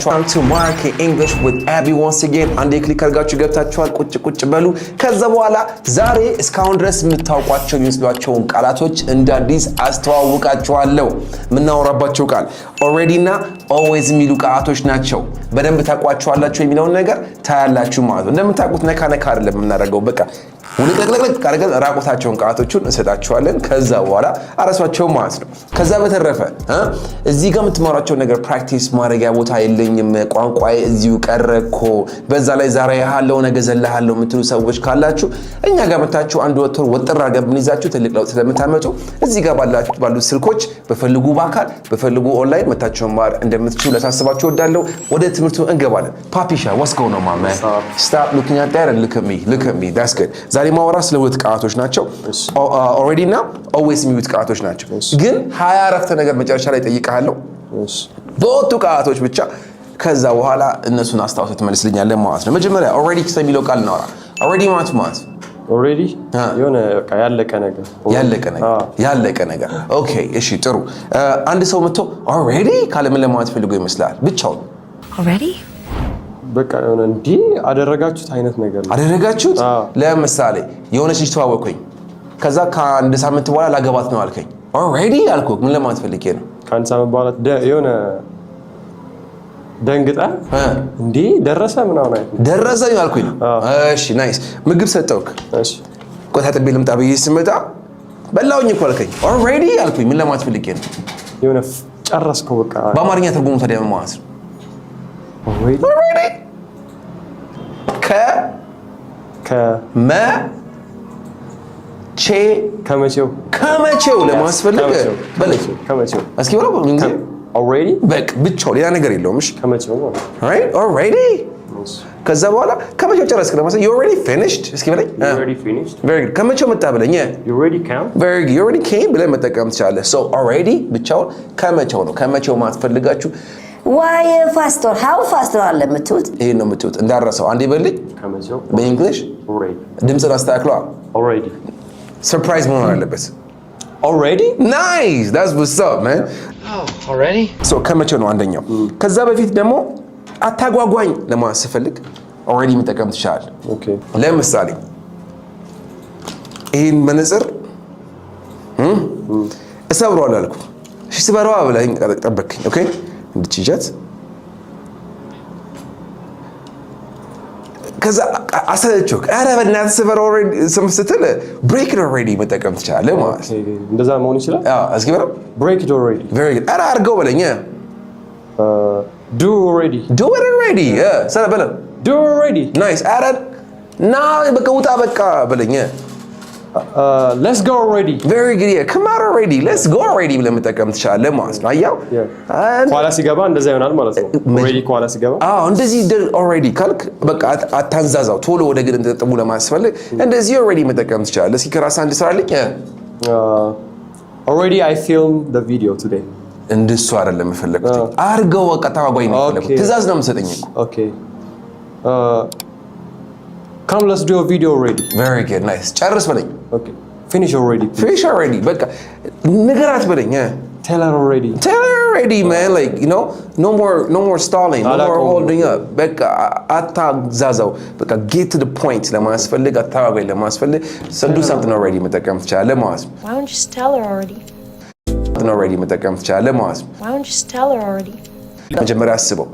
Trying to market English with Abby once again. አንዴ ክሊክ አድርጋችሁ ገብታችኋል። ቁጭ በሉ። ከዛ በኋላ ዛሬ እስካሁን ድረስ የምታውቋቸው የሚመስሏቸውን ቃላቶች እንደ አዲስ አስተዋውቃችኋለሁ። የምናወራባቸው ቃል already እና always የሚሉ ቃላቶች ናቸው። በደንብ ታውቋቸዋላችሁ የሚለውን ነገር ታያላችሁ ማለት ነው። እንደምታውቁት ነካ አይደለም የምናደርገው። በቃ ውልቅልቅልቅ ካደረገን ራቆታቸውን ቃላቶቹን እንሰጣችኋለን። ከዛ በኋላ አረሷቸው ማለት ነው። ከዛ በተረፈ እዚህ ጋር የምትማሯቸው ነገር ፕራክቲስ ማድረጊያ ቦታ የለኝም፣ ቋንቋዬ እዚሁ ቀረኮ፣ በዛ ላይ ዛሬ ያለው ነገ ዘላሃለው የምትሉ ሰዎች ካላችሁ እኛ ጋር መታችሁ አንድ ወጥር ወጥር አድርገን ይዛችሁ ትልቅ ለውጥ ስለምታመጡ እዚህ ጋር ባሉት ስልኮች በፈልጉ በአካል በፈልጉ ኦንላይን መታችሁ ማር እንደምትችሉ ለታስባችሁ ወዳለው ወደ ትምህርቱ እንገባለን። ፓፒሻ what's going on my man? Stop looking at that and look at me. That's good. ዛሬ ማወራ ስለ ሁለት ቃላቶች ናቸው። already እና always የሚሉት ቃላቶች ናቸው። ግን 20 አረፍተ ነገር መጨረሻ ላይ ጠይቃለሁ በወጡ ቃላቶች ብቻ። ከዛ በኋላ እነሱን አስታውሰህ ትመልስልኛለህ ማለት ነው። መጀመሪያ already ስለሚለው ቃል እናወራ። already ማለት already የሆነ በቃ ያለቀ ነገር ኦኬ እሺ ጥሩ። አንድ ሰው መጥቶ already ካለ ምን ለማለት ፈልጎ ይመስላል? ብቻውን already በቃ የሆነ እንዴ አደረጋችሁት አይነት ነገር ነው። አደረጋችሁት? ለምሳሌ የሆነች ልጅ ተዋወቅኩኝ፣ ከዛ ከአንድ ሳምንት በኋላ ላገባት ነው አልከኝ። already አልኩህ ምን ለማለት ፈልጌ ነው? ከአንድ ሳምንት በኋላ የሆነ ደንግጣ እንዴ ደረሰ ምናምን አይነት ደረሰ አልኩኝ። እሺ ናይስ። ምግብ ሰጠውክ፣ እሺ ቆይ ታጥቤ ልምጣ ብዬ ስመጣ በላውኝ እኮ አልከኝ። already አልኩኝ ምን ለማለት ፈልጌ ነው? የሆነ ጨረስከው በቃ። በአማርኛ ትርጉሙ ታዲያ ምን ማለት ነው? already ከመቼው ለማስፈልግ በለኝ። እስኪ ብለው እንግዲህ already በቃ ብቻው ሌላ ነገር የለውም። እሺ ከመቼው ነው right already። ከዛ በኋላ ከመቼው ጨረስክ ለማለት you already finished እስኪ በለኝ። you already finished very good። ከመቼው መጣ በለኝ። you already came very good you already came ብለህ መጠቀም ትችላለህ። so already ብቻውን ከመቼው ነው። ከመቼው ማትፈልጋችሁ why faster how faster አለ የምትሉት ይሄን ነው የምትሉት። እንዳረሰው አንዴ በልኝ ከመቼው በእንግሊሽ already ድምጽን አስተካክሏ። already ሰርፕራይዝ መሆን አለበት። already nice that's what's up man. oh already so ከመቼው ነው አንደኛው። ከዛ በፊት ደግሞ አታጓጓኝ ለማለት ስፈልግ already መጠቀም ትችላለህ። ኦኬ ለምሳሌ ይሄን መነጽር እሰብረዋለሁ አልኩ። እሺ ስበረዋ ብለኸኝ ጠበቅኝ። ኦኬ እንድትይዣት ከዛ አሰለችው። ኧረ በእናትህ ስበር already ስትል break it already መጠቀም ትችላለህ ማለት ነው። እንደዛ መሆን ይችላል። እስኪ በለው break it already very good። ኧረ አድርገው በለኝ። do already ሰለ በለው do already nice። ኧረ ና በቃ ውጣ በቃ በለኝ። let's go already very good yeah come out already let's go already ብለህ መጠቀም ትችላለህ ማለት ነው። አያው ኋላ ሲገባ እንደዛ ይሆናል ማለት ነው። already ኋላ ሲገባ እንደዚህ already ካልክ በቃ አታንዛዛው፣ ቶሎ ወደ ግን እንድትጠሙ ለማስፈልግ እንደዚህ already መጠቀም ትችላለህ። እስኪ ከራስህ አንድ ስራልኝ። already I filmed the video today እንደሱ አይደለም የፈለኩት። አርገው በቃ ተዋጓኝ ነው የፈለኩት። ትእዛዝ ነው የምሰጠኝ። okay come let's do a video already very good nice ጨርስ በለኝ። okay finish already በቃ ንገራት በለኝ። tell her already man like you know no more stalling no more holding up በቃ አታዛዛው በቃ get to the point ለማስፈልግ አታዋጓኝ ለማስፈልግ do something already መጠቀም ትችላለህ ማለት ነው። why don't you just tell her already መጠቀም ትችላለህ ማለት ነው። why don't you just tell her already መጀመሪያ አስበው።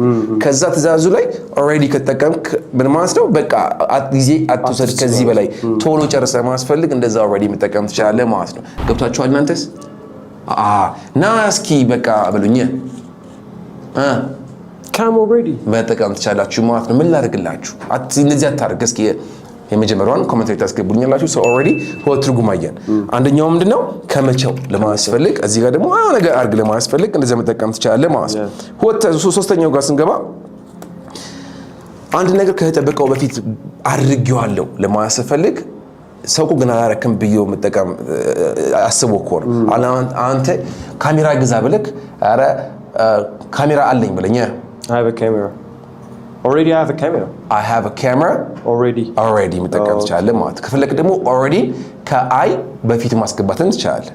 ከዛ ትእዛዙ ላይ already ከተጠቀምክ ምን ማለት ነው? በቃ ጊዜ አትውሰድ ከዚህ በላይ ቶሎ ጨርሰህ ማስፈልግ እንደዛ already መጠቀም ትችላለህ ማለት ነው። ገብታችኋል እናንተስ? ና እስኪ በቃ በሉኝ። come already መጠቀም ትችላላችሁ ማለት ነው። ምን ላድርግላችሁ? እንደዚህ አታርግ። እስኪ የመጀመሪያውን ኮሜንት ላይ ታስገቡልኛላችሁ። so already ሁለት ትርጉም አየን። አንደኛው ምንድነው? ከመቼው ለማስፈልግ፣ እዚህ ጋር ደግሞ ነገር አርግ ለማስፈልግ እንደዚህ መጠቀም ትችላለህ ማለት ነው። ሶስተኛው ጋር ስንገባ አንድ ነገር ከተጠበቀው በፊት አድርጌዋለሁ ለማስፈልግ ሰው ግን አላረክም ብዬ መጠቀም አስቦ እኮ ነው። አንተ ካሜራ ግዛ ብለክ ኧረ ካሜራ አለኝ ብለኝ I have a camera already I have a camera already መጠቀም ትችላለህ ማለት ከፈለክ ደግሞ already ከአይ በፊት ማስገባትን ትችላለህ።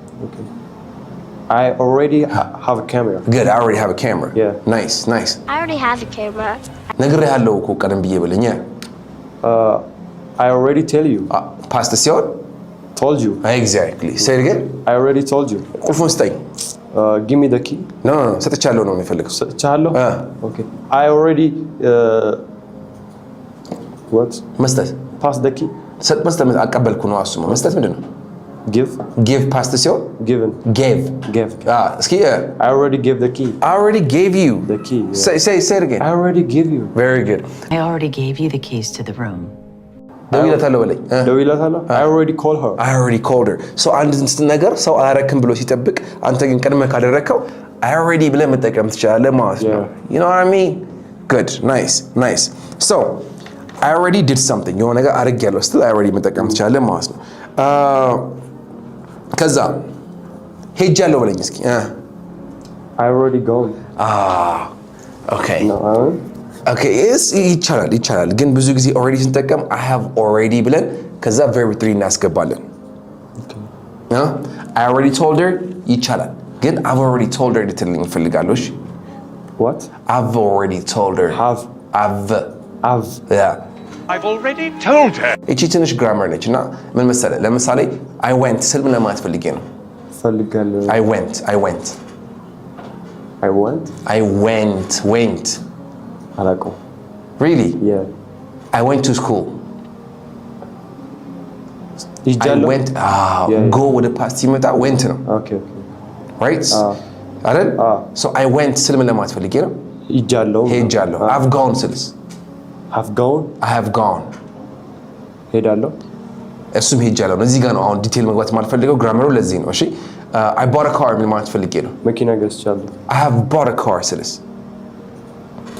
I already have a camera. Good. I already have a camera. Yeah. Nice. Nice. I already have a camera. ነግሬሃለሁ እኮ ቀደም ብዬ በለኝ። I already tell you. ፓስት ሲሆን Told you. Exactly. Say it again. I already told you. ቁልፉን ስጠኝ። Give me the key. No. ሰጥቻለሁ ነው የሚፈልገው። ሰጥቻለሁ? Okay. I already what? መስጠት Pass the key. መስጠት አቀበልኩ ነው አሱማ። መስጠት ምንድን ነው? Give ፓስት ሲሆን given. gave. እስኪ I already gave the key. I already gave you The key. Yeah. Say it again. I already gave you. Very good. I already gave you the keys to the room. ደውይላታለሁ በለኝ። ደውይላታለሁ? I already called her. I already called her. So አንድ ነገር ሰው አላረክም ብሎ ሲጠብቅ አንተ ግን ቀድመህ ካደረከው I already ብለህ መጠቀም ትችላለህ ማለት ነው። You know what I mean? Good. Nice. So I already did something. የሆነ ነገር አድርጌያለሁ ስትል I already መጠቀም ትችላለህ ማለት ነው። ከዛ ሄጃለሁ በለኝ እስኪ። I already gone. Okay. No. Okay, ይቻላል ግን ብዙ ጊዜ already ስንጠቀም I have already ብለን ከዛ verb 3 እናስገባለን። I already told her ይቻላል ግን I've already told her ልትልኝ እፈልጋለሁ። እሺ What? I've already told her. Have. Yeah. I've already told her. እቺ ትንሽ ግራመር ነች እና ምን መሰለህ ለምሳሌ I went ስል ምን ለማለት ፈልጌ ነው? ፈልጋለሁ። I went. አላውቀውም። Really? Yeah. I went to school. I went. Go ወደ ፓስት ሲመጣ went ነው። Okay. Right? አይደል? So I went ስል ምን ለማለት ፈልጌ ነው? ሄጃለሁ። I've gone ስልስ? Have gone. I have gone. ሄዳለሁ። እሱም ሄጃለሁ ነው። እዚህ ጋር ነው አሁን ዲቴል መግባት የማልፈልገው ግራመሩ ለዚህ ነው። እሺ I bought a car ምን ማለት ፈልጌ ነው? መኪና ገዝቻለሁ። I have bought a car ስልስ?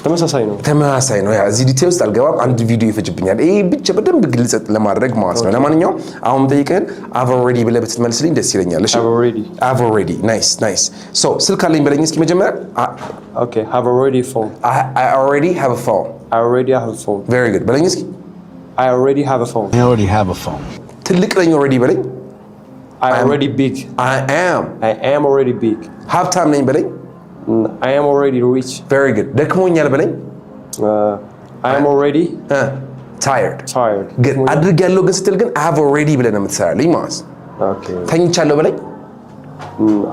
ተመሳሳይ ነው። ያ እዚህ ዲቴል ውስጥ አልገባም። አንድ ቪዲዮ ይፈጅብኛል። ይሄ ብቻ በደንብ ግልጽ ለማድረግ ማለት ነው። ለማንኛውም አሁን ጠይቀን I've already ብለህ ብትመልስልኝ ደስ ይለኛል። እሺ I've already. Nice. So ስልክ አለኝ በለኝ እስኪ መጀመሪያ። Okay, have already phone. I already have a phone. Very good. በለኝ እስኪ I already have a phone. ትልቅ ነኝ already በለኝ። I already big. I am already big. ሀብታም ነኝ በለኝ። I am already rich. Very good. ደክሞኛል በለኝ። I am already tired. Good. አድርጌያለሁ ግን ስትል ግን I have already ብለህ ነው የምትሰራልኝ ማለት ነው። Okay. ተኝቻለሁ በለኝ።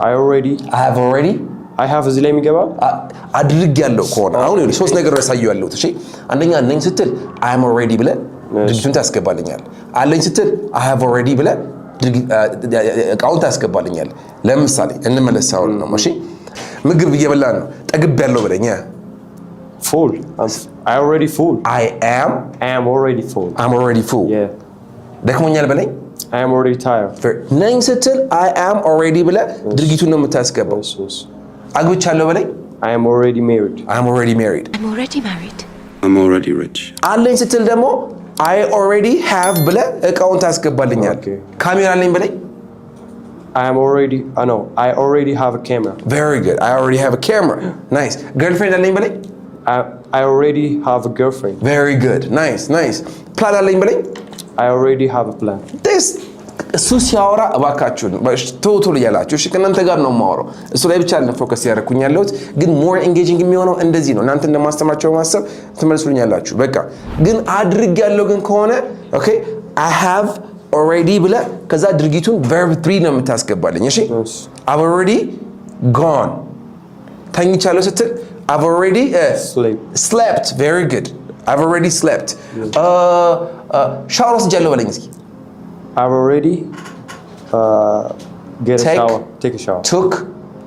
I have already. I have እዚህ ላይ የሚገባው አድርጌያለሁ ከሆነ አሁን ይኸውልህ ሶስት ነገር ያሳየው ያለሁት። እሺ አንደኛ ነኝ ስትል I am already ብለህ ድርጊቱን ታስገባልኛል። አለኝ ስትል I have already ብለህ እቃውን ታስገባልኛል። ለምሳሌ እንመለሳውን ነው። እሺ ምግብ እየበላን ነው። ጠግቤያለሁ በለኝ። full. I already full. I am already full. I'm already full. Yeah. ደክሞኛል በለኝ። I am already tired. ነኝ ስትል I am already ብለህ ድርጊቱን ነው የምታስገባው። አግብቻለሁ በለኝ። I am already married. I'm already married. I'm already rich. አለኝ ስትል ደግሞ I already have ብለህ እቃውን ታስገባልኛል። ካሜራ አለኝ በለኝ። I already have a camera. Very good. I already have a camera. Nice. Girlfriend አለኝ በለኝ። I already have a girlfriend. Very good. Nice. ፕላን አለኝ በለኝ። I already have a plan. እሱ ሲያወራ እባካችሁን ቶሎ እያላችሁ እሺ፣ ከእናንተ ጋር ነው የማወራው። እሱ ላይ ብቻ አይደለም ፎከስ ያደረኩኝ ያለሁት፣ ግን ሞር ኤንጌጂንግ የሚሆነው እንደዚህ ነው። እናንተ እንደማስተማራቸው ማሰብ ትመልሱልኛላችሁ። በቃ ግን አድርጌያለሁ ግን ከሆነ ኦኬ I have already ብለህ ከዛ ድርጊቱን verb 3 ነው የምታስገባልኝ። እሺ I've already gone። ተኝቻለሁ ስትል I've already slept. Very good. I've already slept. ሻወር ወስጃለሁ በለኝ እስኪ። I've already take a shower.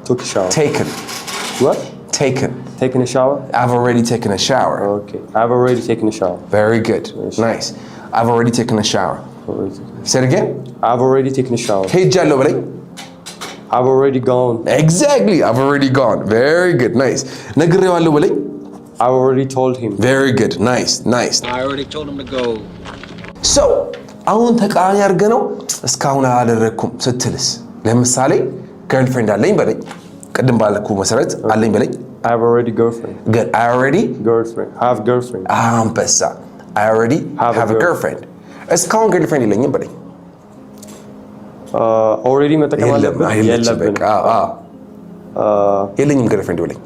Took a shower. Taken. What? Taken a shower? I've already taken a shower. Okay. I've already taken a shower. Very good. Nice. I've already taken a shower. Say it again. I've already taken a shower. ሄጃለሁ በለኝ። I've already gone. Exactly. I've already gone. Very good. Nice. ነግሬዋለሁ በለኝ። I've already told him. Very good. Nice. I already told him to go. So አሁን ተቃራኒ አድርገህ ነው እስካሁን አላደረኩም ስትልስ፣ ለምሳሌ girlfriend አለኝ በለኝ። ቅድም ባልኩ መሰረት አለኝ በለኝ። I have already girlfriend. Good. I already have girlfriend. አንበሳ I already have a girlfriend. እስካሁን girlfriend የለኝም በለኝ። already መጠቀም አለብን። የለኝም girlfriend በለኝ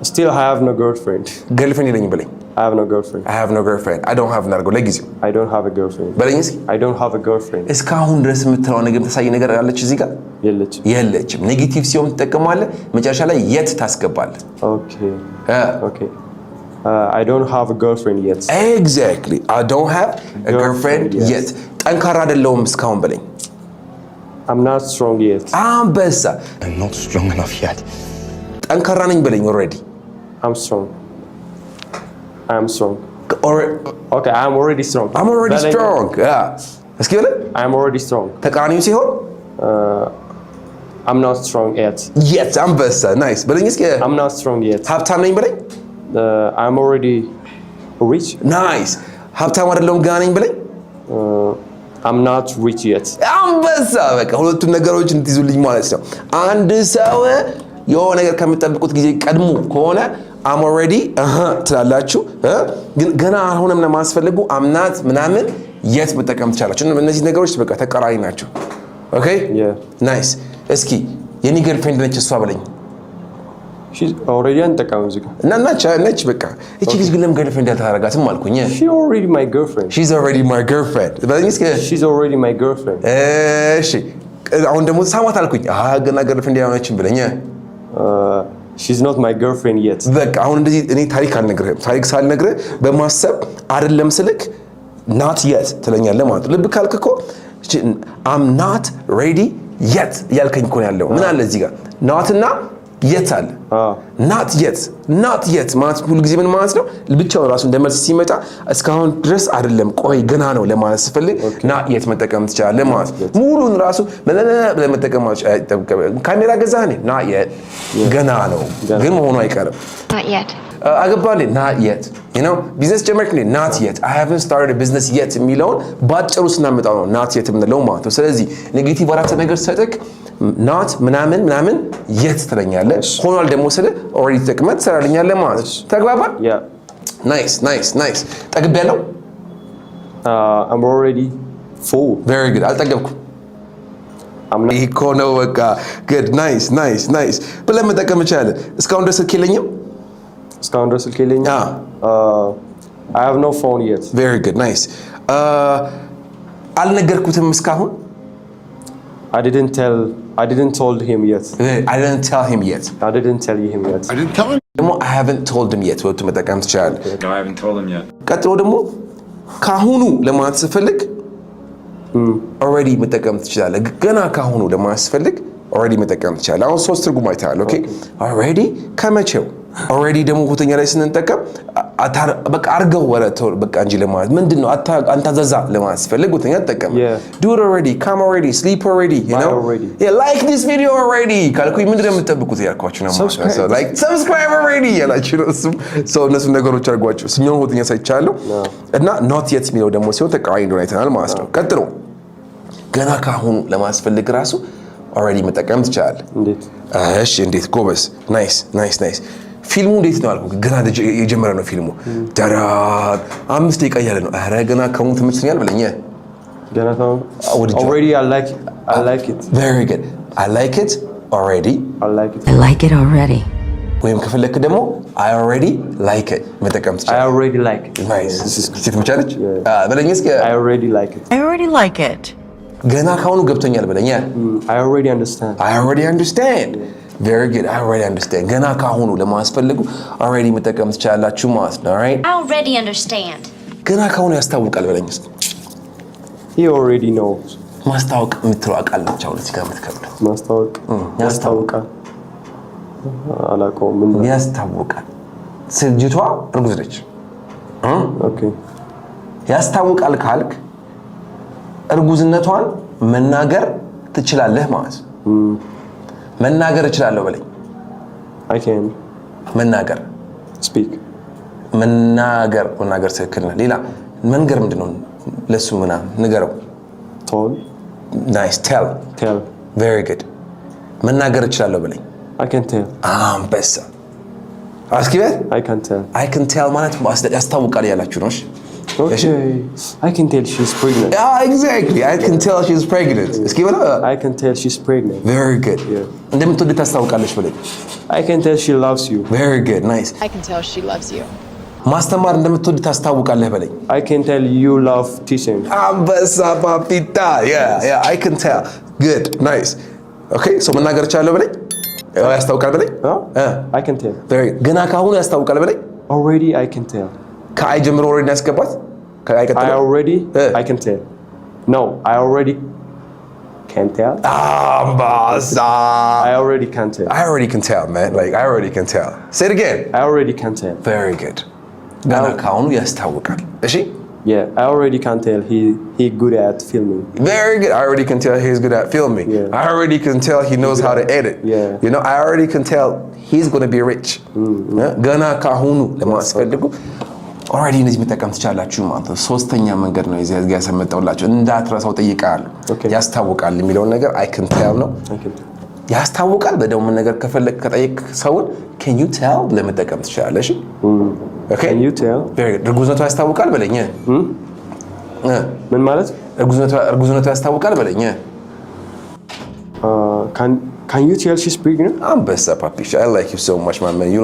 Still I have no girlfriend. girlfriend የለኝም በለኝ I have no girlfriend. I have no girlfriend. I don't have ናርገው ለጊዜው I don't have a girlfriend. በለኝ እስኪ I don't have a girlfriend. እስካሁን ድረስ የምትለው ነገር ተሳይ ነገር አለች እዚህ ጋር የለችም ኔጌቲቭ ሲሆን ትጠቀማለህ መጨረሻ ላይ የት ታስገባለህ Okay. Okay. I don't have a girlfriend yet. Exactly. I don't have a girlfriend yet. ጠንካራ አይደለሁም እስካሁን በለኝ I'm not strong yet. አንበሳ I'm not strong enough yet. ጠንካራ ነኝ በለኝ already I'm strong. I'm strong. Okay, I'm already strong. I'm already strong. እስኪ በለኝ I'm already strong. ተቃራኒው ሲሆን I'm not strong yet. Yet. አንበሳ nice በለኝ እስኪ I'm not strong yet. ሀብታም ነኝ በለኝ I'm already rich. Nice. ሀብታም አይደለሁም ገና ነኝ በለኝ I'm not rich yet. አንበሳ በቃ ሁለቱን ነገሮች እንትይዙልኝ ማለት ነው አንድ ሰው የሆነ ነገር ከምትጠብቁት ጊዜ ቀድሞ ከሆነ I'm already ትላላችሁ ግን ገና አሁንም ለማስፈልጉ I'm not ምናምን የት መጠቀም ትችላላችሁ እነዚህ ነገሮች በቃ ተቃራኒ ናቸው ኦኬ ናይስ እስኪ የኔ girlfriend ነች እሷ በለኝ She's already አንጠቀምም እዚህ ጋር ነች በቃ እቺ ልጅ ግን ለምን girlfriend ያልታረጋትም አልኩኝ She's already my girlfriend. She's already my girlfriend በለኝ እስኪ She's already my girlfriend. እሺ አሁን ደግሞ ሳማት አልኩኝ ገና girlfriend ያሆነችም ብለኝ She's not my girlfriend yet. በቃ አሁን እንደዚህ እኔ ታሪክ አልነግርህም ታሪክ ሳልነግርህ በማሰብ አይደለም ስልክ not yet ትለኛለህ ማለት ልብ ካልክ እኮ I'm not ready yet ያልከኝ እኮ ያለው ምን አለ እዚህ ጋር not እና yet አለ not yet ማለት ሁሉ ጊዜ ምን ማለት ነው ብቻው ራሱ እንደመልስ ሲመጣ እስካሁን ድረስ አይደለም ቆይ ገና ነው ለማለት ስፈልግ not yet መጠቀም ትችላለህ ማለት ሙሉን ራሱ ለመጠቀም ማለት ካሜራ ገዛህ not yet ገና ነው ግን መሆኑ አይቀርም Not yet. አገባለሁ not yet you know ቢዝነስ ጀመርክ not yet I haven't started a business yet የሚለውን ባጭሩ ስናመጣው ነው not yet የምንለው ማለት ነው ስለዚህ ኔጌቲቭ አራት ነገር ሰጥክ not ምናምን yet ትለኛለህ ሆኗል ደግሞ ስለ already ተቀመጥ ሰራልኛለህ ማለት ተግባባን nice ጠግቤያለሁ I'm already full. very good አልጠገብኩም ይሄ ነው በቃ good nice ብለህ መጠቀም ይችላል እስካሁን ድረስ የለኝም እስካሁን ድረስ ስልክ የለኝም I have no phone yet. very good nice አልነገርኩትም እስካሁን I didn't tell him yet. I didn't tell him yet I didn't tell him yet. I didn't tell him. ደግሞ I haven't told him yet ወጥቶ መጠቀም ትችላለህ No, I haven't told him yet. ቀጥሎ ደግሞ ካሁኑ ለማለት ስፈልግ already መጠቀም ትችላለህ ገና ካሁኑ ለማለት ስፈልግ already መጠቀም ትችላለህ አሁን ሶስት ትርጉም አይተሃል ኦኬ already ከመቼው already ደግሞ ሁለተኛ ላይ ስንጠቀም በቃ አርገው ወረተው በቃ እንጂ ለማለት ምንድነው አንታዘዛ ለማለት ስፈልግ ሁለተኛ ተጠቀም do it already come already sleep already you know yeah like this video already ካልኩኝ ምንድነው የምትጠብቁት ያልኳችሁ ነው ማለት ነው like subscribe already ያላችሁ ነው so እነሱ ነገሮች አድርጓቸው ስኛው ሁለተኛ ሳይቻለው እና not yet የሚለው ደግሞ ሲሆን ተቃራኒ እንደሆነ አይተናል ማለት ነው ቀጥሎ ገና ካሁኑ ለማስፈልግ ራሱ already መጠቀም ትችላለህ እንዴት እሺ እንዴት ጎበዝ nice ፊልሙ እንዴት ነው አልኩ ገና የጀመረ ነው ፊልሙ ዳራ 5 ደቂቃ ያለ ነው አረ ገና ከሙ ተመችቶኛል ብለኝ ገና ካሁኑ already I like it very good I like it already I like it already ወይም ከፈለክ ደግሞ I already like it መጠቀም ትችላለህ I already like it nice ሲት መቻለች በለኝ እስኪ I already like it I already like it ገና ካሁኑ ገብቶኛል ብለኝ I already understand very good I already understand ገና ካሁኑ ለማስፈልጉ already መጠቀም ትችላላችሁ ማለት ነው alright I already understand. ገና ካሁኑ ያስታውቃል በለኝ እስኪ he already knows ማስታወቅ የምትለው ቃል ነች አሁን እዚህ ጋር የምትከብደው ያስታውቃል አላውቀውም ምን ያስታውቃል ስልጅቷ እርጉዝ ነች ኦኬ ያስታውቃል ካልክ እርጉዝነቷን መናገር ትችላለህ ማለት መናገር እችላለሁ በለኝ I can መናገር speak መናገር ትክክል ነው ሌላ መንገር ምንድነው ለሱ ምናምን ንገረው told nice tell very good መናገር እችላለሁ በለኝ I can tell አንበሳ አስኪበት I can tell ማለት ያስታውቃል ያላችሁ ነው Okay. I can tell she's pregnant. Exactly. I can tell she's pregnant. እስኪ በለው I can tell she's pregnant. very good Yeah. እንደምትወድ ታስታውቃለች በለኝ I can tell she loves you. very good nice I can tell she loves you. ማስተማር እንደምትወድ ታስታውቃለህ በለኝ I can tell you love teaching. አንበሳ ፓፒታ yeah I can tell good nice okay so መናገር እችላለሁ በለኝ ያስታውቃል በለኝ I can tell. very ገና ካሁኑ ያስታውቃል በለኝ Already I can tell. ከአይ ጀምሮ ኦልሬዲ ያስገባት ከአይ ቀጥሎ I can tell. No, I already can tell. አንበሳ I already can tell. I already can tell man like I already can tell say it again I already can tell. very good ገና ካሁኑ ያስታውቃል እሺ Yeah, I already can tell he good at filming. very good I already can tell he's good at filming Yeah. I already can tell he knows how to edit Yeah. you know I already can tell he's going to be rich ገና ካሁኑ ለማስፈልጉ already እነዚህ መጠቀም ትችላላችሁ ማለት ነው ሶስተኛ መንገድ ነው እዚህ ጋር ያሰመጣውላችሁ እንዳትረሳው ጠይቃለሁ Okay. ያስታውቃል የሚለው ነገር I can tell ነው I can tell. ያስታውቃል በደም ነገር ከፈለክ ከጠይቅ ሰውን can you tell ለመጠቀም ትችላለሽ okay Can you tell? very good እርጉዝነቷ ያስታውቃል በለኝ ምን ማለት? እርጉዝነቷ ያስታውቃል በለኝ Can you tell she's pregnant? አንበሳ ፓፒ I like you so much my man you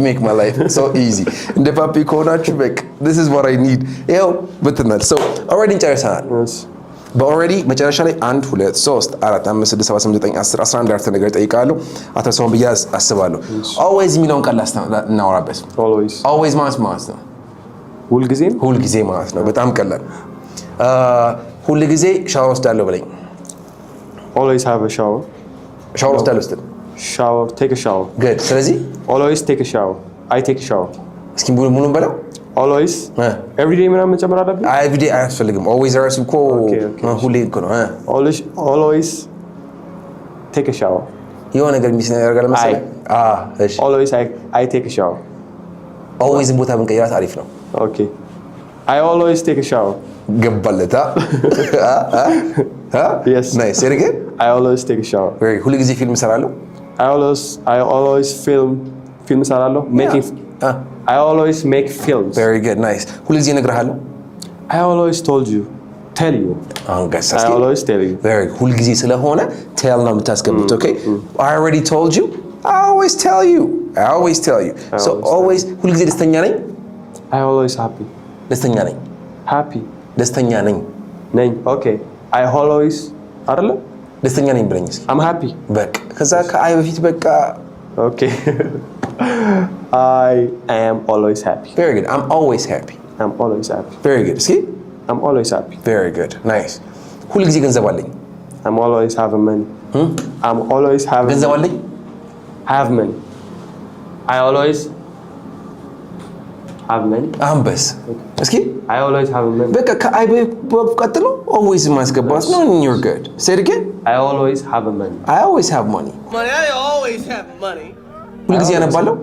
make my life so easy እንደ ፓፒ ከሆናችሁ በቃ this is what I need ይኸው ብትናል so already ጨርሰናል Yes. በኦልሬዲ መጨረሻ ላይ 1 2 3 4 5 6 7 8 9 10 11 አርተ ነገር ጠይቃለሁ አተሰውን ብዬ አስባለሁ always የሚለውን ቃል እናወራበት always ማለት ነው ሁልጊዜ ማለት ነው በጣም ቀላል ሁልጊዜ ሻወር ወስዳለሁ በለኝ Always have a shower. ሻወር ወስዳለሁ ስትል Shower, take a shower. good ስለዚህ Always take a shower. I take a shower. እስኪ ሙሉን በለው Always. Every day ምናምን መጨመር አለብኝ? every day አያስፈልግም always ራሱ እኮ ሁሌ እኮ ነው Always take a shower. የሆነ ነገር ሚስ ያደርጋል መሰለኝ እሺ Always I take a shower. always ቦታ ብንቀይራት አሪፍ ነው Okay. I always take a shower. ገባለታ Yes. nice say it again I always take a shower. very ሁሉ ጊዜ ፊልም እሰራለሁ I always film እሰራለሁ making I always make films. very good nice ሁሉ ጊዜ እነግርሃለሁ I always tell you. አሁን ጋር I always tell you. very ሁሉ ጊዜ ስለሆነ tell ነው የምታስገቡት okay I already told you I always tell you so always ሁሉ ጊዜ ደስተኛ ነኝ I always happy. ደስተኛ ነኝ Happy. ደስተኛ ነኝ Okay. I always አይደለ ደስተኛ ነኝ ብለኝ እስኪ I'm happy. በቃ ከዛ ከአይ በፊት በቃ Okay. I am always happy. very good I'm always happy I'm always happy. very good እስኪ I'm always happy. very good nice ሁሉ ጊዜ ገንዘብ አለኝ I'm always having money. I'm always having ገንዘብ አለኝ have money. I always have money. አንበስ እስኪ I always have money. በቃ ከአይ ቀጥሎ always ማስገባት ነው you're good say it again I always have money. I always have money I always have money. ሁሉ ጊዜ አነባለሁ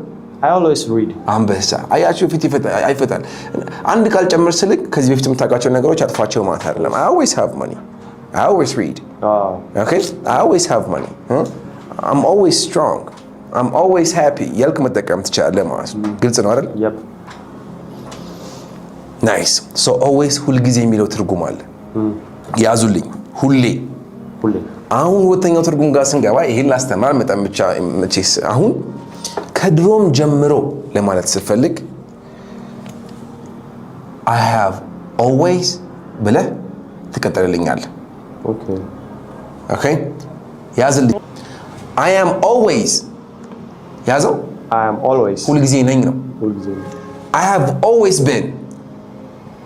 I always read. አንበሳ አያችሁ ፊት አይፈታል አንድ ቃል ጨምር ስልክ ከዚህ በፊት የምታውቃቸው ነገሮች አጥፋቸው ማለት አይደለም I always have money I always read okay I always have money I'm always strong I'm always happy ያልክ መጠቀም ትችላለህ ማለት ነው ግልጽ ነው አይደል Yep. nice so always ሁል ጊዜ የሚለው ትርጉም አለ ያዙልኝ ሁሌ አሁን ሁለተኛው ትርጉም ጋር ስንገባ ይሄን ላስተማር መጣም ብቻ መቼስ አሁን ከድሮም ጀምሮ ለማለት ስፈልግ I have always ብለህ ትቀጥልልኛለህ okay ያዝልኝ I am always ያዘው I am always ሁሉ ጊዜ ነኝ ነው I have always been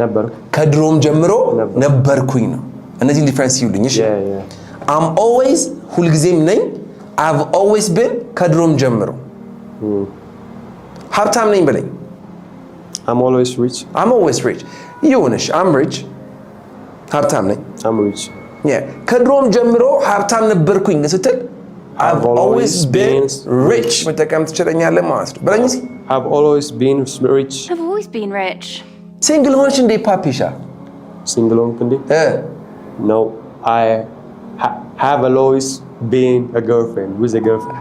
ነበር ከድሮም ጀምሮ ነበርኩኝ ነው እነዚህ ዲፈረንስ ይሉኝ እሺ I'm always ሁሉ ጊዜም ነኝ I've always been ከድሮም ጀምሮ ሀብታም ነኝ በለኝ I'm always rich. ይሁንሽ I'm rich ሀብታም ነኝ I'm rich. ከድሮም ጀምሮ ሀብታም ነበርኩኝ ስትል I've always been rich መጠቀም ትችላለህ ማለት ነው በለኝ እስኪ I've always been rich. I've always been rich. ሲንግል ሆነሽ እንዴ ፓፒሻ Single ሆንክ እንዴ? No, I have always being a girlfriend with a girlfriend.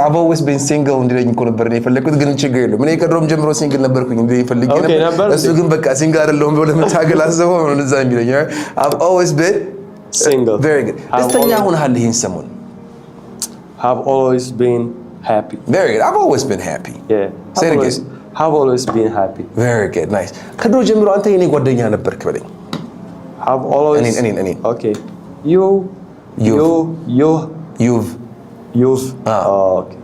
I've always been single እንዲለኝ እኮ ነበር እኔ የፈለኩት ግን ችግር የለውም እኔ ከድሮም ጀምሮ ሲንግል ነበርኩኝ እንዴ ይፈልግ ነበር እሱ ግን በቃ ሲንግል አይደለሁም ብሎ ለመታገል አስበው ነው እንደዛ የሚለኝ I've always been single. Very good. ደስተኛ ሆነሃል ይሄን ሰሞን Have always been happy. Very good. I've always been happy. Yeah. Say it again. Have always been happy. Very good. Nice. ከድሮ ጀምሮ አንተ የኔ ጓደኛ ነበርክ በለኝ Have always እኔ Okay. You've okay.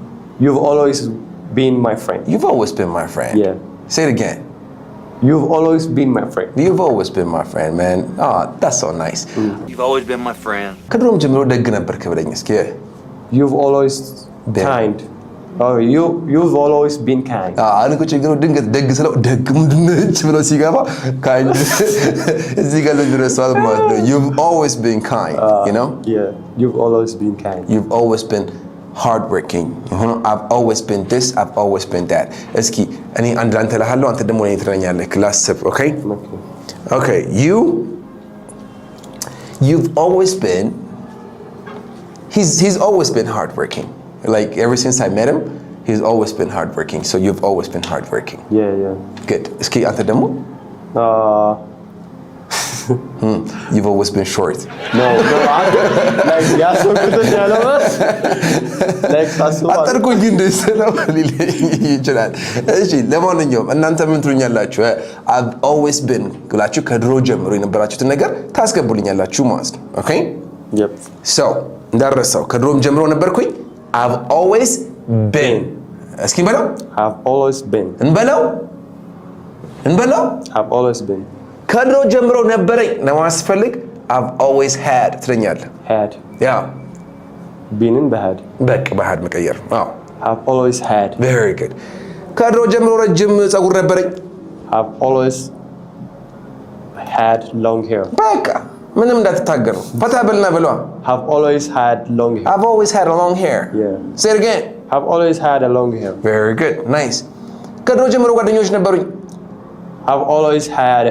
You've always been my friend. You've always been my friend. Yeah. Say it again. You've always been my friend. You've always been my friend, man. Oh, that's so nice. You've always been my friend. ከድሮም ጀምሮ ደግ ነበርክ በለኝ እስኪ You've always been kind. Oh, you've always been kind. አሁን እኮ ችግሩ ድንገት ደግ ስለው ደግ ምንድነች ብሎ ሲገባ kind እዚህ ጋር ለድረሷል ማለት ነው You've always been kind, you know? Yeah, you've always been kind. You've always been hardworking. I've always been this, I've always been that. እስኪ እኔ አንድ አንተ እልሃለሁ አንተ ደግሞ እኔ ትረኛለህ ክላስ okay? Okay, you've always been he's always been hardworking. Like ever since I met him, he's always been hardworking. So you've always been hardworking. Yeah. Good. እስኪ አንተ ደግሞ You've always been short. No, like ያሰብኩትን ያለው like አጠርኩኝ እንደሰለው ይችላል። እሺ ለማንኛውም እናንተ ምን ትሉኛላችሁ? I've always been ብላችሁ ከድሮ ጀምሮ የነበራችሁትን ነገር ታስገቡልኛላችሁ ማለት ነው። Okay? Yep. So እንዳረሳው ከድሮም ጀምሮ ነበርኩኝ I've always been. እስኪ እንበለው Have always been. እንበለው Have always been. ከድሮ ጀምሮ ነበረኝ ለማስፈልግ I've always had ትለኛለህ Had. ያ Been በhad. በቃ በhad መቀየር አዎ Have always had. Very good. ከድሮ ጀምሮ ረጅም ፀጉር ነበረኝ Have always had long hair. በቃ ምንም እንዳትታገሩ ፈታ በልና በለዋ Have always had long hair. I've always had a long hair. Yeah. Say it again. Have always had a long hair. Very good. Nice. ከድሮ ጀምሮ ጓደኞች ነበሩኝ Have always had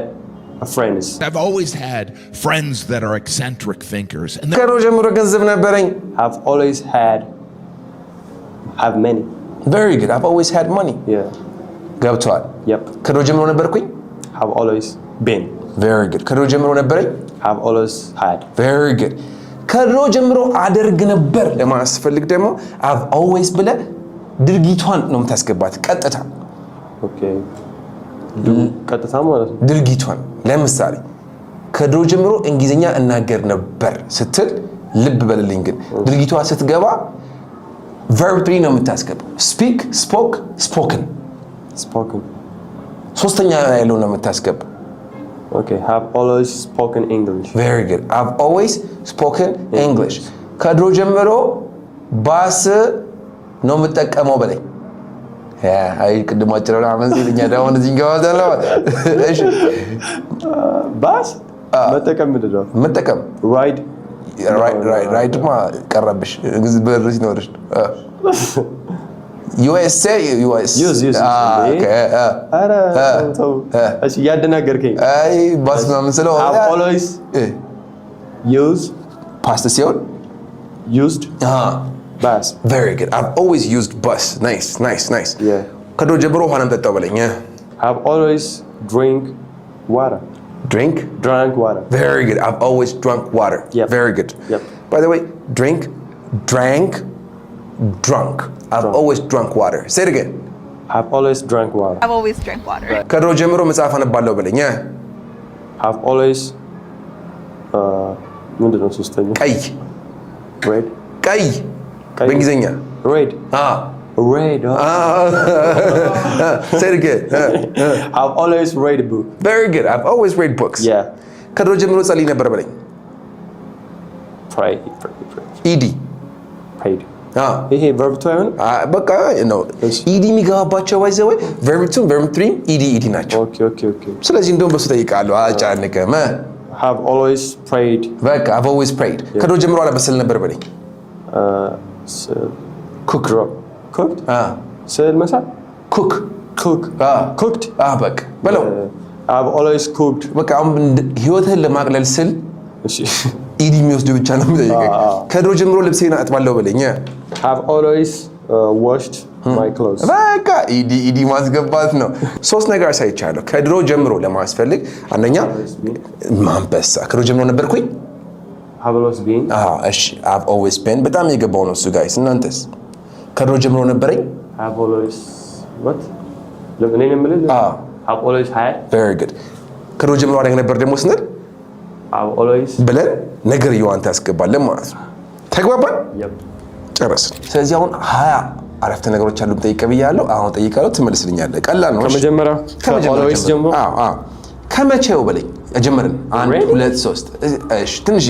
friends. I've always had friends that are eccentric thinkers. And ከድሮ ጀምሮ ገንዘብ ነበረኝ Have always have many. Very good. I've always had money. Yeah. ገብቷል Yep. ከድሮ ጀምሮ ነበርኩኝ Have always been. Very good. ከድሮ ጀምሮ ነበረኝ Have always had. Very good. ከድሮ ጀምሮ አደርግ ነበር ለማስፈልግ ደግሞ I've always ብለ ድርጊቷን ነው የምታስገባት ቀጥታ Okay. ቀጥታ ማለት ነው ድርጊቷን ለምሳሌ ከድሮ ጀምሮ እንግሊዝኛ እናገር ነበር ስትል ልብ በልልኝ ግን ድርጊቷ ስትገባ verb 3 ነው የምታስገባው speak, spoke, spoken. Spoken. ሶስተኛ ያለው ነው የምታስገባው Okay, have always spoken English. Very good. I've always spoken English. ከድሮ ጀምሮ ባስ ነው የምጠቀመው በለኝ አይ ቅድም አጭረው አመንዚልኛ ደግሞ እዚህ ጋር ወጣለው እሺ ባስ መጠቀም ምንድን ነው መጠቀም ride right ማ ቀረብሽ ብር ሲኖርሽ USA use okay እሺ ያደናገርከኝ አይ ባስ ምናምን ስለው have always used past ሲሆን used bus. Very good. I've always used bus. Nice. Yeah. ከድሮ ጀምሮ ውሃ ነው የምጠጣው በለኝ I've always drank water. Drank water. Very good. I've always drunk water. Yep. Very good. Yep. By the way, drank, drunk. I've always drunk water. Say it again. I've always drank water. I've always drank water. ከድሮ ጀምሮ መጽሐፍ አነባለሁ በለኝ I've always ምንድን ነው ሶስተኛ ቀይ red ቀይ በእንግሊዝኛ red red Say it again. I've always read a book. Very good. I've always read books. Yeah. ከድሮ ጀምሮ ጸልይ ነበር በለኝ pray ED prayed ይሄ verb 2 አይሆንም በቃ ነው ED የሚገባባቸው ወይ verb 2 verb 3 ED ናቸው okay ስለዚህ እንደውም በሱ ጠይቃለሁ አጫንቀም have always prayed በቃ I've always prayed ከድሮ ጀምሮ አላበስል ነበር በለኝ cooked ስዕል መሳል cooked በቃ በለው I've always cooked በቃ አሁን ህይወትህን ለማቅለል ስል እሺ ኢዲ የሚወስዱ ብቻ ነው የምጠይቀኝ። ከድሮ ጀምሮ ልብሴን አጥባለሁ በለኝ። Have always washed my clothes. በቃ ኢዲ ማስገባት ነው። ሶስት ነገር አሳይቻለሁ ከድሮ ጀምሮ ለማስፈልግ። አንደኛ ማንበሳ ከድሮ ጀምሮ ነበርኩኝ። Have always been. እሺ I've always been በጣም የገባው ነው እሱ ጋይስ። እናንተስ? ከድሮ ጀምሮ ነበረኝ። Have always what? ለምን የምልህ? Have always had. Very good. ከድሮ ጀምሮ አደግ ነበር ደግሞ ስንል Have always ብለን ነገር ይዋንተ ያስገባለን ማለት ነው። ተግባባን? Yep. ጨረስን። ስለዚህ አሁን 20 አረፍተ ነገሮች አሉ ጠይቀ ብያለሁ። አሁን ጠይቃለሁ ትመልስልኛለህ። ቀላል ነው። ከመጀመሪያው always ጀምሮ ከመቼው በለኝ። ጀመርን 1 2 3 እሺ ትንሽ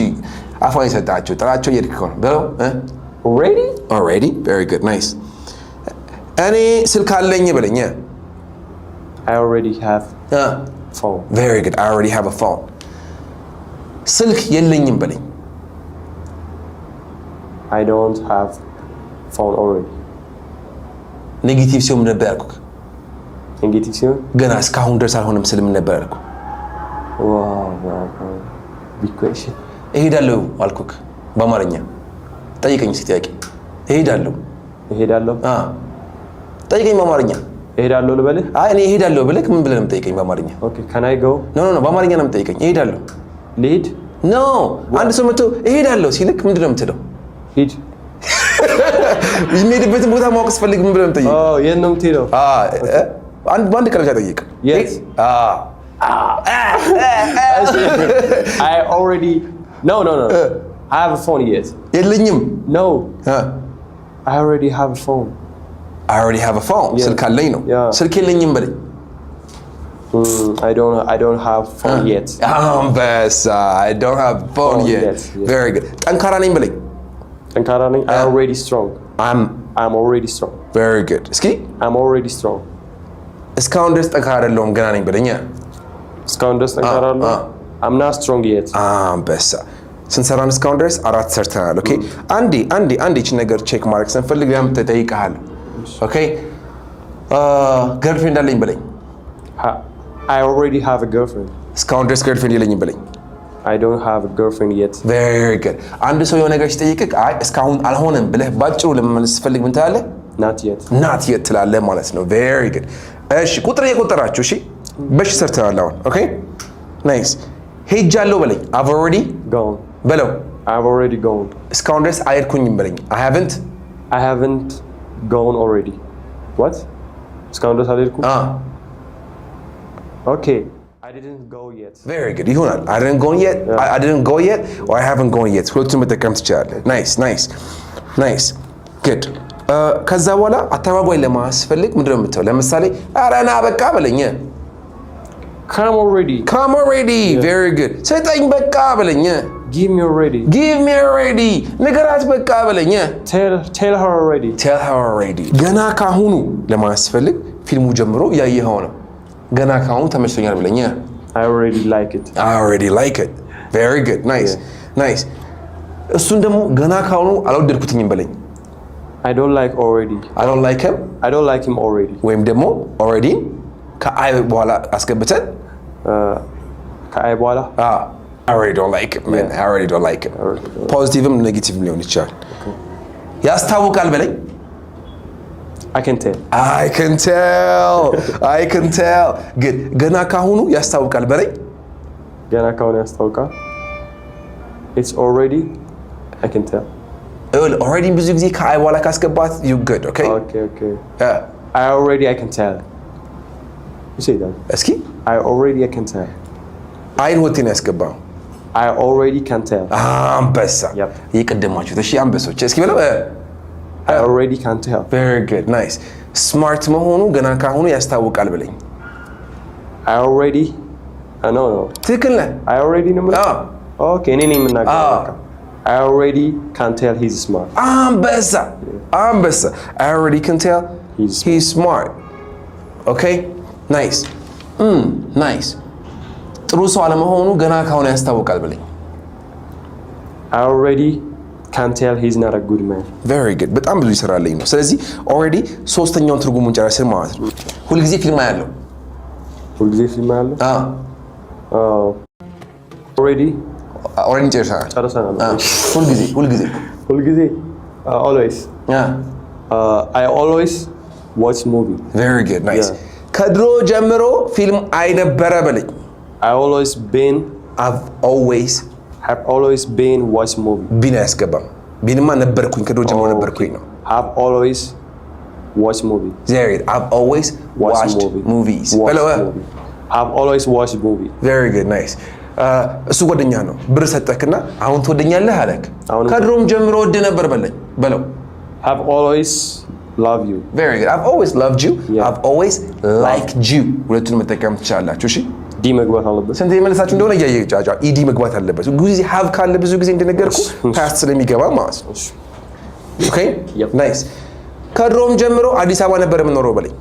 አፋን ይሰጣቸው ጥራቸው እየሄድክ ነው በለው። already very good nice። እኔ ስልክ አለኝ በለኝ። I already have phone. very good I already have a phone። ስልክ የለኝም በለኝ። I don't have phone already. ኔጌቲቭ ሲሆን ነበር ያልኩህ። ኔጌቲቭ ሲሆን ገና እስካሁን ድረስ አልሆነም ስልም ነበር ያልኩህ። wow big question። እሄዳለሁ አልኩህ በአማርኛ። ጠይቀኝ እስኪ ጥያቄ። እሄዳለሁ ጠይቀኝ በአማርኛ። እሄዳለሁ ልበልህ? አይ እኔ እሄዳለሁ ብለህ ምን ብለህ ነው የምጠይቀኝ በአማርኛ? okay can I go? ኖ በአማርኛ ነው የምጠይቀኝ። እሄዳለሁ ልሂድ? ኖ አንድ ሰው መጥቶ እሄዳለሁ ሲልክ ምንድን ነው የምትለው? ሂድ። የሚሄድበትን ቦታ ማወቅ ስፈልግ ምን ብለህ ነው የምጠይቀው? የት ነው የምትሄደው? በአንድ ቃል ብቻ ጠይቅ። የት? I already no I have a phone yet. የለኝም። no I already have a phone. I already have a phone. ስልክ አለኝ ነው። ስልክ የለኝም በለኝ። I don't have phone yet. አንበሳ I don't have phone yet. Very good. ጠንካራ ነኝ በለኝ። ጠንካራ ነኝ። I'm already strong. I'm already strong. Very good. እስኪ I'm already strong. እስካሁን ድረስ ጠንካራ አይደለሁም ገና ነኝ በለኝ። እስካሁን ድረስ ጠንካራ አይደለሁም። I'm not strong yet. አንበሳ ስንሰራን እስካሁን ድረስ 4 ሰርተናል። ኦኬ አንዴ እቺ ነገር ቼክ ማድረግ ስንፈልግ ያም ተጠይቀሃል። ኦኬ ገርልፍሬንድ አለኝ በለኝ። I already have a girlfriend. እስካሁን ድረስ ገርልፍሬንድ የለኝም በለኝ። I don't have a girlfriend yet. Very good. አንድ ሰው የሆነ ነገር ሲጠይቅህ አይ እስካሁን አልሆነም ብለህ ባጭሩ ለመመለስ ስትፈልግ ምን ትላለህ? not yet ትላለህ ማለት ነው። Very good. እሺ ቁጥር እየቆጠራችሁ እሺ በሽ ሰርተናል አሁን። ኦኬ ናይስ። ሄጃለሁ በለኝ። I've already gone በለው። I've already gone. እስካሁን ድረስ አልሄድኩኝም በለኝ። I haven't gone already. What? እስካሁን ድረስ አልሄድኩም? Okay. I didn't go yet. Very good. ይሆናል። I didn't go yet or I haven't gone yet. ሁለቱም መጠቀም ትችላለህ። Nice. Good. ከዛ በኋላ አተባባይ ለማስፈልግ ምንድን ነው የምትለው? ለምሳሌ ኧረ ና በቃ በለኝ። Come already. Very good. ሰጠኝ በቃ በለኝ። Give me already. ንገራት በቃ በለኝ። Tell her already. ገና ካሁኑ ለማስፈልግ ፊልሙ ጀምሮ ያየኸው ነው። ገና ካሁኑ ተመችቶኛል ብለኝ። I already like it. Very good. Nice. እሱን ደግሞ ገና ካሁኑ አልወደድኩትኝም በለኝ። I don't like him already. ወይም ደግሞ already ከአይ በኋላ አስገብተን ከአይ በኋላ I already don't like it, man. I already don't like it. ፖዚቲቭም ኔጌቲቭም ሊሆን ይችላል። ያስታውቃል በለኝ። I can tell. Good. ገና ካሁኑ ያስታውቃል በለኝ። ገና ካሁኑ ያስታውቃል። It's already. I can tell. already ብዙ ጊዜ ከአይ በኋላ ካስገባት you good, okay? Okay. I can tell. You say that. እስኪ I can tell. አይን ወጥተን ያስገባው I already can tell. አንበሳ ይቀደማችሁት። እሺ አንበሶች እስኪ በለው። I already can tell. Very good. Nice. Smart መሆኑ ገና ካሁኑ ያስታውቃል ብለኝ። I already no. ትክክል ነህ። I already ነው ማለት። Okay, እኔ ነኝ የምናገረው። I already can tell he's smart. አንበሳ I already can tell he's smart. Okay? Nice. ጥሩ ሰው አለመሆኑ ገና ካሁኑ ያስታውቃል ብለኝ። I already can tell he's not a good man. Very good. በጣም ብዙ ይሰራልኝ ነው። ስለዚህ already ሶስተኛውን ትርጉሙን ጨረስን ማለት ነው። ሁልጊዜ ፊልም አያለው። ኦሬንጅ ጨርሰናል። ሁልጊዜ always I always watch movie. Very good, nice. ከድሮ ጀምሮ ፊልም አይነበረ በለኝ። I've always been watch movie. ቢን አያስገባም። ቢንማ ነበርኩኝ ከድሮ ጀምሮ ነበርኩኝ ነው። I've always watch movie. Very good. I've always watched movies. I've always watched movie. Very good, nice. እሱ ጓደኛ ነው። ብር ሰጠክና አሁን ትወደኛለህ አለክ። ከድሮም ጀምሮ ወደ ነበር በለው። I've always loved you. Very good. I've always loved you. I've always liked you. ሁለቱን መጠቀም ትችላላችሁ። እሺ ዲ መግባት አለበት። ስንት የመለሳችሁ እንደሆነ እያየጫጫ ኢዲ መግባት አለበት። ብዙ ሃቭ ካለ ብዙ ጊዜ እንደነገርኩ ፓስት ስለሚገባ ማለት ነው። ኦኬ ናይስ። ከድሮም ጀምሮ አዲስ አበባ ነበር የምኖረው በለኝ።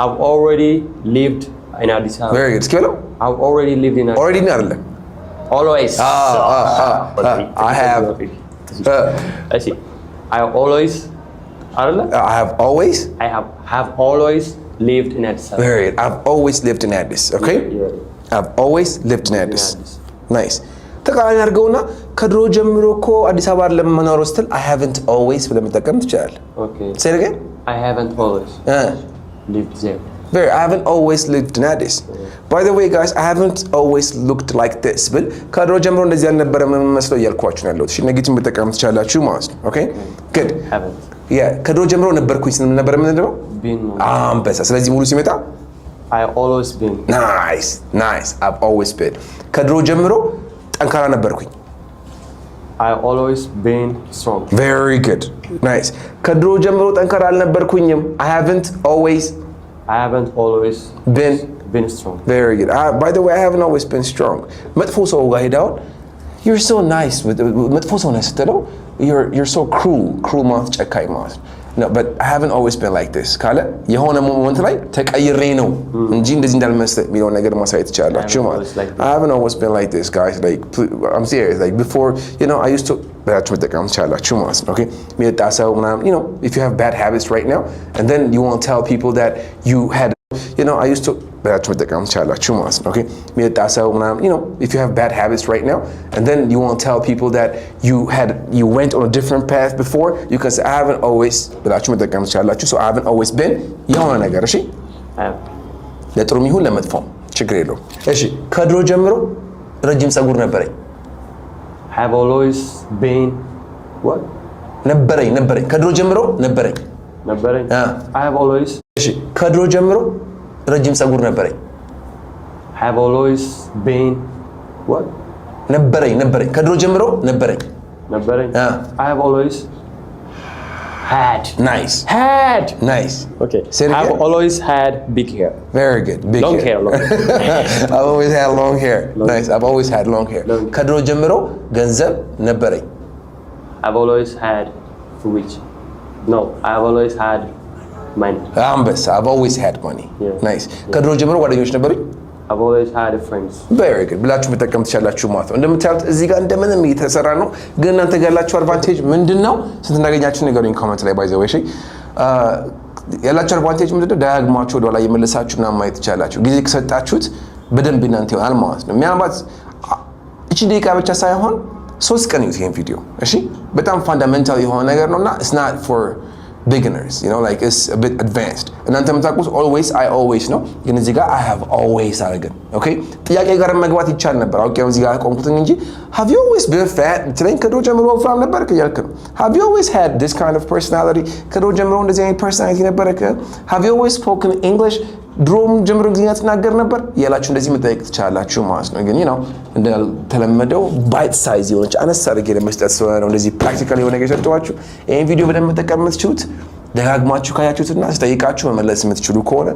I've already lived in Addis Ababa. Very good. እስኪ በለው። I've already lived in Addis Ababa. Already ነው አይደለም? Always. I have I see. I always አይደለ? I have always lived in Addis Ababa. Very good. I've always lived in Addis. Okay? I've always lived in Addis. Nice. ተቃራኒ አድርገውና ከድሮ ጀምሮ እኮ አዲስ አበባ ለመኖር ስትል I haven't always ብለህ መጠቀም ትችላለህ። Okay. Say it again. I haven't always lived there. Very. I haven't always lived in Addis. By the way, guys, I haven't always looked like this. ብል ከድሮ ጀምሮ እንደዚህ አልነበረም መስለው እያልኳችሁ ነው ያለሁት። እሺ ኔጌቲቭ መጠቀም ትችላላችሁ ማለት ነው። ኦኬ ጉድ ያ ከድሮ ጀምሮ ነበርኩኝ ስንል ነበር ምንድን ነው አንበሳ። ስለዚህ ሙሉ ሲመጣ I always been. Nice. I've always been. ከድሮ ጀምሮ ጠንካራ ነበርኩኝ። I always been strong. Very good. Nice. ከድሮ ጀምሮ ጠንካራ አልነበርኩኝም። I haven't always been strong. Very good. By the way, I haven't always been strong. መጥፎ ሰው ጋር ሄዳውን you're so nice መጥፎ ሰው ነህ ስትለው you're so cruel ማለት ጨካኝ ማለት no, but I haven't always been like this ካለ የሆነ ሞመንት ላይ ተቀይሬ ነው እንጂ እንደዚህ እንዳልመስል የሚለው ነገር ማሳየት ይችላልላችሁ ማለት I haven't always been like this, guys. Like I'm serious. Like before, you know, I used to በላችሁ መጠቀም ትችላላችሁ ማለት ነው። Okay? የሚጠጣ ሰው ምናምን, you know, if you have bad habits right now and then you want to tell people that you had, you know, I used to በላችሁ መጠቀም ትችላላችሁ ማለት ነው። Okay? የሚጠጣ ሰው ምናምን, you know, if you have bad habits right now and then you want to tell people that you went on a different path before, you can say I haven't always በላችሁ መጠቀም ትችላላችሁ. So I haven't always been የሆነ ነገር እሺ ለጥሩም ይሁን ለመጥፎም ችግር የለውም። እሺ ከድሮ ጀምሮ ረጅም ፀጉር ነበረኝ። Have always been what? ነበረኝ ከድሮ ጀምሮ ነበረኝ። I have always. እሺ ከድሮ ጀምሮ ረጅም ፀጉር ነበረኝ። Have always been what? ነበረኝ ከድሮ ጀምሮ ነበረኝ። I have always had. Nice. Okay. I've always had big hair. Very good. Long hair. I've always had long hair. Nice. I've always had long hair. ከድሮ ጀምሮ ገንዘብ ነበረኝ። I've always had which? No, I've always had money. አንበሳ. I've always had money. Yeah. Nice. ከድሮ ጀምሮ ጓደኞች ነበሩኝ። I've always had friends. Very good. ብላችሁ መጠቀም ትችላላችሁ ማለት ነው። እንደምታዩት እዚህ ጋር እንደምንም እየተሰራ ነው። ግን እናንተ ጋር ያላችሁ አድቫንቴጅ ምንድነው? ስንት እንዳገኛችሁ ንገሩኝ ኮሜንት ላይ ባይ ዘ ወይ። እሺ ያላችሁ አድቫንቴጅ ምንድነው? ዳያግማችሁ ወደ ኋላ እየመለሳችሁ እና ማየት ትችላላችሁ። ጊዜ ከሰጣችሁት በደንብ እናንተ ይሆናል ማለት ነው። ምናልባት እቺ ደቂቃ ብቻ ሳይሆን 3 ቀን ይሁን ይሄን ቪዲዮ እሺ። በጣም ፋንዳሜንታል የሆነ ነገር ነውና it's not for beginners, you know, like it's a bit advanced. እናንተ የምታውቁት always I always ነው፣ ግን እዚህ ጋር I have always አደረግን። ኦኬ ጥያቄ ጋር መግባት ይቻል ነበር። አውቄው እዚህ ጋር ቆምኩት እንጂ have you always been fat? ትለኝ ከድሮ ጀምሮ ወፍራም ነበርክ እያልክ ነው። have you always had this kind of personality? ከድሮ ጀምሮ እንደዚህ አይነት personality ነበርክ? have you always spoken English? ድሮም ጀምሮ እንግሊዝኛ ትናገር ነበር እያላችሁ እንደዚህ መጠየቅ ትችላላችሁ ማለት ነው። ግን ነው እንደተለመደው ባይት ሳይዝ የሆነች አነስ አድርጌ ለመስጠት ስለሆነ ነው እንደዚህ ፕራክቲካል የሆነ ነገር ሰጥቷችሁ። ይሄን ቪዲዮ በደንብ መጠቀም የምትችሉት ደጋግማችሁ ካያችሁትና ስጠይቃችሁ መመለስ የምትችሉ ከሆነ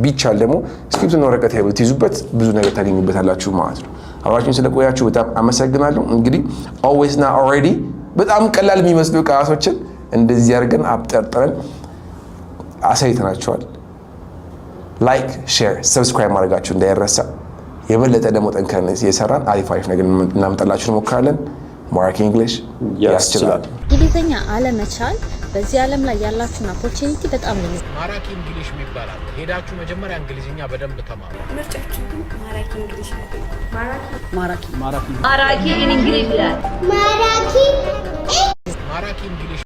ቢቻል ደግሞ ስክሪፕትና ወረቀት ብትይዙበት ብዙ ነገር ታገኙበታላችሁ ማለት ነው። አብራችሁን ስለቆያችሁ በጣም አመሰግናለሁ። እንግዲህ always እና already በጣም ቀላል የሚመስሉ ቃላቶችን እንደዚህ አድርገን አብጠርጥረን አሳይተናችኋል። ላይክ፣ ሼር፣ ሰብስክራይብ ማድረጋችሁ እንዳይረሳ። የበለጠ ደግሞ ጠንከርን እየሰራን አሪፍ ነገር እናመጣላችሁ እንሞክራለን። ማራኪ እንግሊሽ ያስችላል። እንግሊዝኛ አለመቻል በዚህ ዓለም ላይ ያላችሁን ኦፖርቹኒቲ በጣም ነው። ማራኪ እንግሊሽ ይባላል። ሄዳችሁ መጀመሪያ እንግሊዝኛ በደንብ ተማሩ። ምርጫችሁ ማራኪ እንግሊሽ ነው። ማራኪ ማራኪ እንግሊሽ ይላል። ማራኪ እንግሊሽ